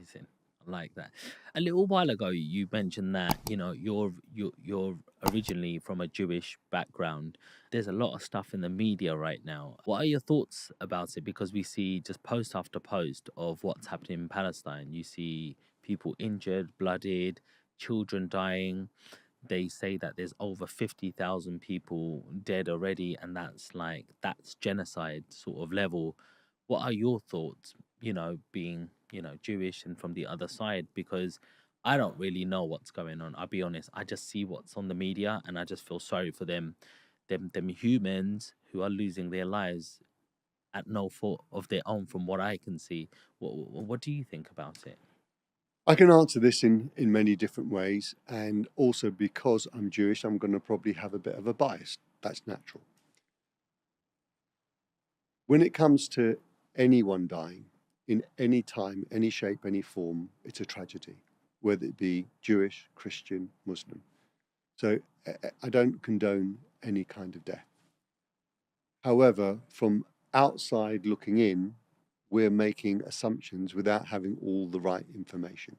Amazing. I like that. A little while ago, you mentioned that you're originally from a Jewish background. There's a lot of stuff in the media right now. What are your thoughts about it? Because we see just post after post of what's happening in Palestine. You see people injured, blooded, children dying. They say that there's over 50,000 people dead already, and that's genocide sort of level. What are your thoughts, being, Jewish and from the other side? Because I don't really know what's going on. I'll be honest. I just see what's on the media and I just feel sorry for them humans who are losing their lives at no fault of their own from what I can see. What do you think about it? I can answer this in many different ways, and also because I'm Jewish, I'm going to probably have a bit of a bias. That's natural. When it comes to anyone dying in any time, any shape, any form, it's a tragedy, whether it be Jewish, Christian, Muslim. So I don't condone any kind of death. However, from outside looking in, we're making assumptions without having all the right information.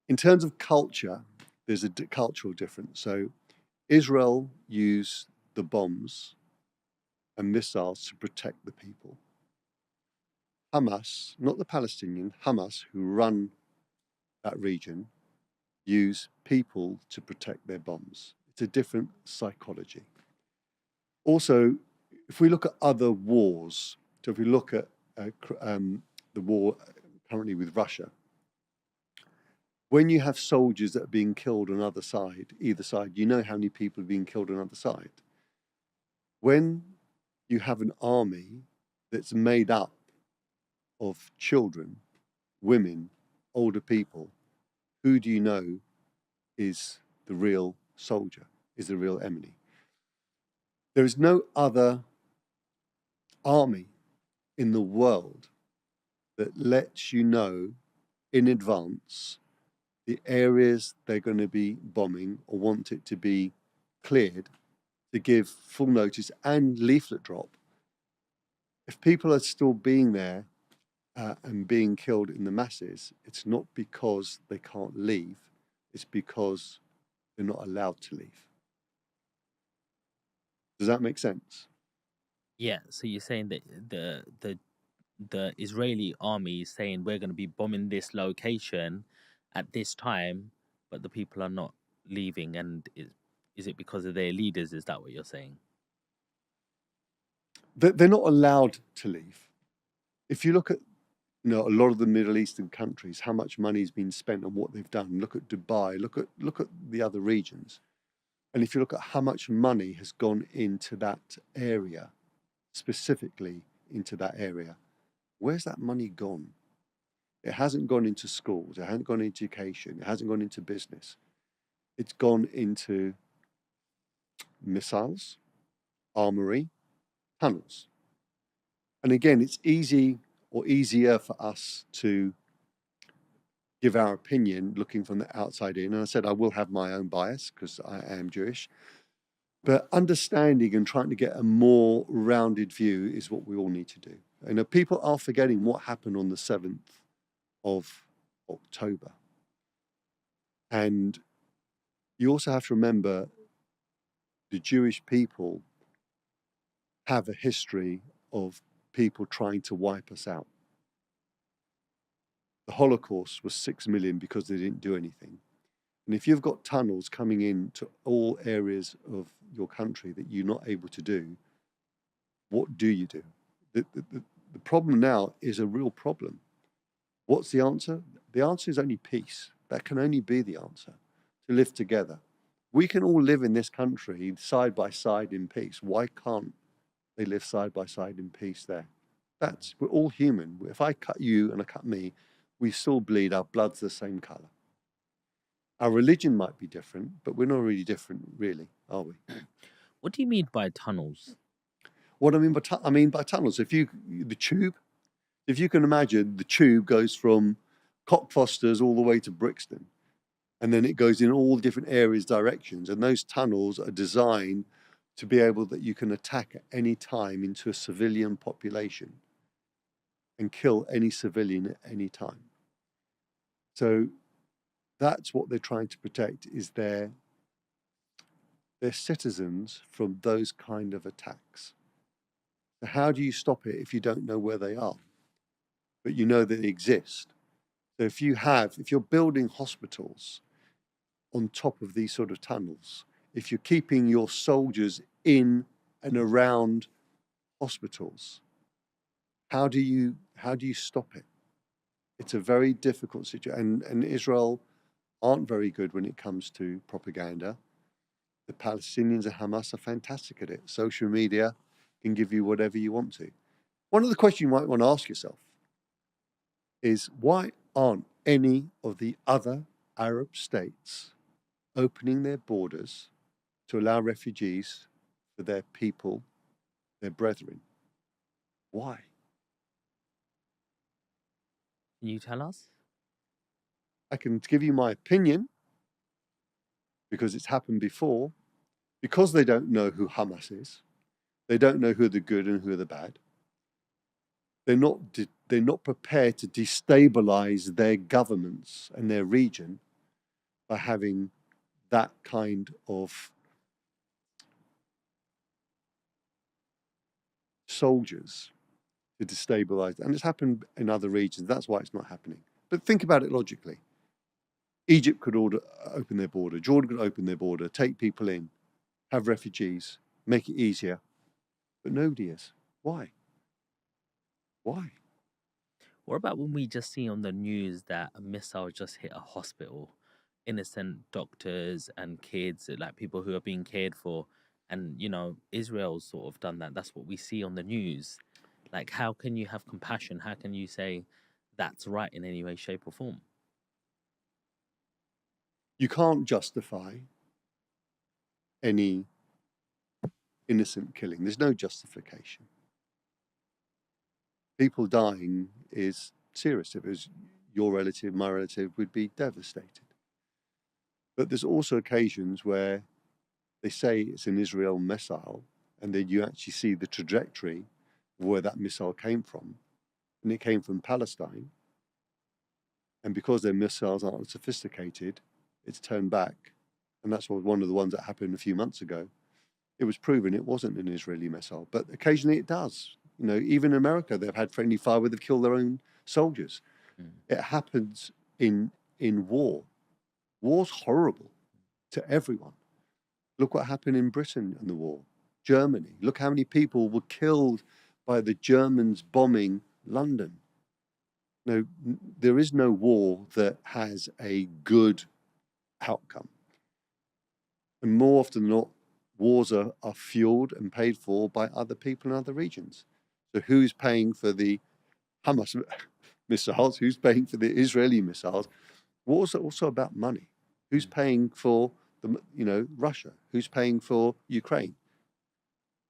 In terms of culture, there's a cultural difference. So Israel used the bombs and missiles to protect the people. Hamas, not the Palestinian, Hamas, who run that region, use people to protect their bombs. It's a different psychology. Also, if we look at other wars, so if we look at the war currently with Russia, when you have soldiers that are being killed on either side, you know how many people are being killed on either side. When you have an army that's made up of children, women, older people, who do you know is the real soldier, is the real enemy? There is no other army in the world that lets you know in advance the areas they're going to be bombing or want it to be cleared, to give full notice and leaflet drop. If people are still being there and being killed in the masses, it's not because they can't leave, it's because they're not allowed to leave. Does that make sense? Yeah, so you're saying that the Israeli army is saying we're going to be bombing this location at this time, but the people are not leaving. And is it because of their leaders? Is that what you're saying? They're not allowed to leave. If you look at a lot of the Middle Eastern countries, how much money has been spent on what they've done. Look at Dubai, look at the other regions. And if you look at how much money has gone into that area, specifically into that area, where's that money gone? It hasn't gone into schools, it hasn't gone into education, it hasn't gone into business. It's gone into missiles, armory, tunnels. And again, it's easy or easier for us to give our opinion looking from the outside in. And I said I will have my own bias because I am Jewish. But understanding and trying to get a more rounded view is what we all need to do. And people are forgetting what happened on the 7th of October. And you also have to remember the Jewish people have a history of people trying to wipe us out. The Holocaust was 6 million because they didn't do anything. And if you've got tunnels coming into all areas of your country that you're not able to do, what do you do? The problem now is a real problem. What's the answer? The answer is only peace. That can only be the answer, to live together. We can all live in this country side by side in peace. Why can't they live side by side in peace there? We're all human. If I cut you and I cut me, we still bleed. Our blood's the same color. Our religion might be different, but we're not really different, really, are we? What do you mean by tunnels? What I mean by tunnels, the tube, if you can imagine, the tube goes from Cockfosters all the way to Brixton, and then it goes in all different areas, directions, and those tunnels are designed to be able that you can attack at any time into a civilian population and kill any civilian at any time. So that's what they're trying to protect, is their citizens from those kind of attacks. So how do you stop it if you don't know where they are, but you know that they exist? So if you're building hospitals on top of these sort of tunnels, if you're keeping your soldiers in and around hospitals, how do you stop it? It's a very difficult situation, and Israel aren't very good when it comes to propaganda. The Palestinians and Hamas are fantastic at it. Social media can give you whatever you want to. One of the questions you might want to ask yourself is, why aren't any of the other Arab states opening their borders to allow refugees for their people, their brethren? Why? Can you tell us? I can give you my opinion because it's happened before. Because they don't know who Hamas is, they don't know who are the good and who are the bad. They're not prepared to destabilize their governments and their region by having that kind of soldiers to destabilize. And it's happened in other regions. That's why it's not happening. But think about it logically. Egypt could open their border. Jordan could open their border, take people in, have refugees, make it easier. But nobody is. Why? Why? What about when we just see on the news that a missile just hit a hospital, innocent doctors and kids, like people who are being cared for, and Israel's sort of done that. That's what we see on the news. Like, how can you have compassion? How can you say that's right in any way, shape, or form? You can't justify any innocent killing. There's no justification. People dying is serious. If it was your relative, my relative, would be devastated. But there's also occasions where they say it's an Israel missile, and then you actually see the trajectory of where that missile came from, and it came from Palestine. And because their missiles aren't sophisticated, it's turned back. And that's one of the ones that happened a few months ago. It was proven it wasn't an Israeli missile, but occasionally it does. Even in America, they've had friendly fire where they've killed their own soldiers. Mm. It happens in war. War's horrible to everyone. Look what happened in Britain in the war. Germany. Look how many people were killed by the Germans bombing London. No, there is no war that has a good outcome. And more often than not, wars are fueled and paid for by other people in other regions. So who's paying for the Hamas missiles? Who's paying for the Israeli missiles? Wars are also about money. Who's paying for Russia? Who's paying for Ukraine?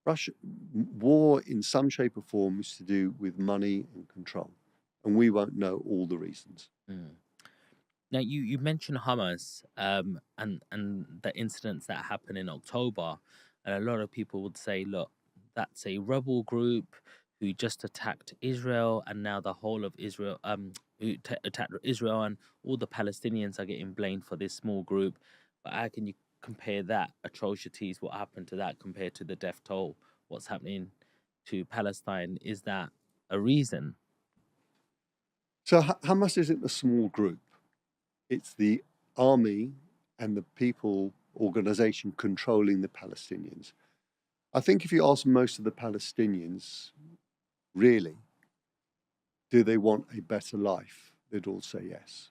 Russia, war in some shape or form is to do with money and control, and we won't know all the reasons. Mm. Now, you mentioned Hamas, and the incidents that happened in October, and a lot of people would say, look, that's a rebel group who just attacked Israel, and now the whole of Israel attacked Israel, and all the Palestinians are getting blamed for this small group. But how can you compare that atrocities, what happened to that, compared to the death toll, what's happening to Palestine? Is that a reason? So Hamas isn't a small group. It's the army and the people organization controlling the Palestinians. I think if you ask most of the Palestinians, really, do they want a better life? They'd all say yes.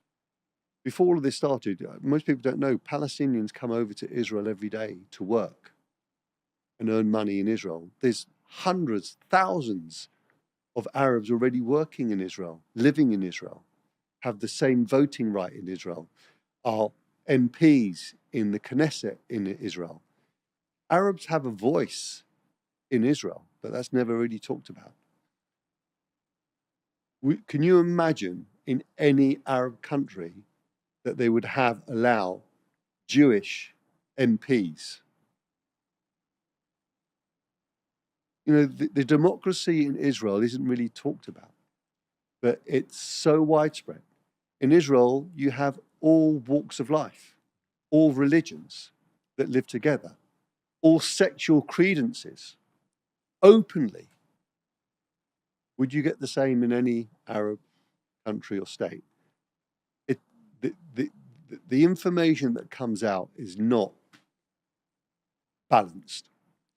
Before all of this started, most people don't know, Palestinians come over to Israel every day to work and earn money in Israel. There's hundreds, thousands of Arabs already working in Israel, living in Israel, have the same voting right in Israel, are MPs in the Knesset in Israel. Arabs have a voice in Israel, but that's never really talked about. Can you imagine in any Arab country that they would allow Jewish MPs the democracy in Israel isn't really talked about, but it's so widespread. In Israel, you have all walks of life, all religions that live together, all sexual credences openly. Would you get the same in any Arab country or state? It, the, the, the information that comes out is not balanced.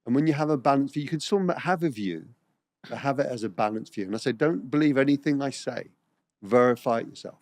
And when you have a balanced view, you can still have a view, but have it as a balanced view. And I say, don't believe anything I say. Verify it yourself.